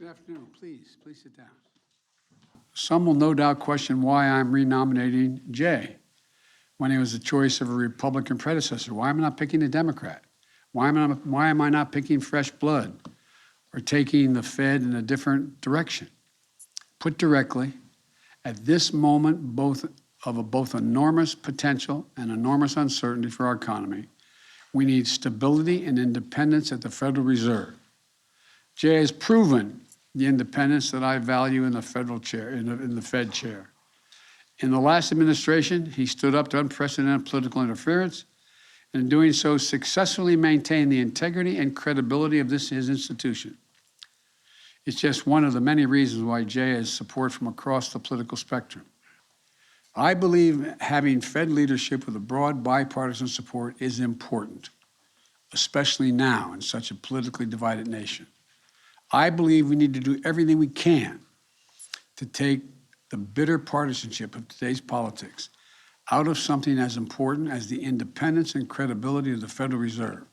Good afternoon. Please sit down. Some will no doubt question why I'm renominating Jay when he was the choice of a Republican predecessor. Why am I not picking a Democrat? Why am I not picking fresh blood or taking the Fed in a different direction? Put directly, at this moment, both enormous potential and enormous uncertainty for our economy, we need stability and independence at the Federal Reserve. Jay has proven the independence that I value in the federal chair, in the Fed chair. In the last administration, he stood up to unprecedented political interference, and in doing so, successfully maintained the integrity and credibility of his institution. It's just one of the many reasons why Jay has support from across the political spectrum. I believe having Fed leadership with a broad bipartisan support is important, especially now in such a politically divided nation. I believe we need to do everything we can to take the bitter partisanship of today's politics out of something as important as the independence and credibility of the Federal Reserve.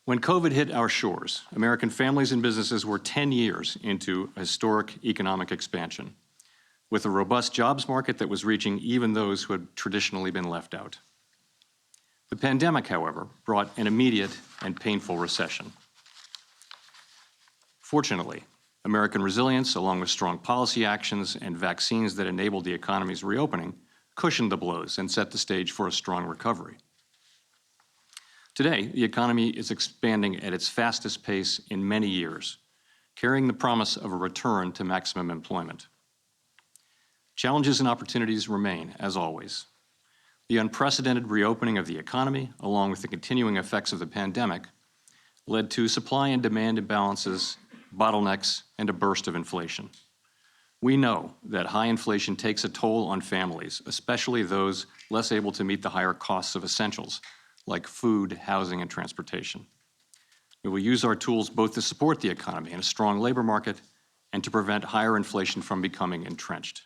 When COVID hit our shores, American families and businesses were 10 years into a historic economic expansion, with a robust jobs market that was reaching even those who had traditionally been left out. The pandemic, however, brought an immediate and painful recession. Fortunately, American resilience, along with strong policy actions and vaccines that enabled the economy's reopening, cushioned the blows and set the stage for a strong recovery. Today, the economy is expanding at its fastest pace in many years, carrying the promise of a return to maximum employment. Challenges and opportunities remain, as always. The unprecedented reopening of the economy, along with the continuing effects of the pandemic, led to supply and demand imbalances, bottlenecks, and a burst of inflation. We know that high inflation takes a toll on families, especially those less able to meet the higher costs of essentials like food, housing, and transportation. We will use our tools both to support the economy and a strong labor market and to prevent higher inflation from becoming entrenched.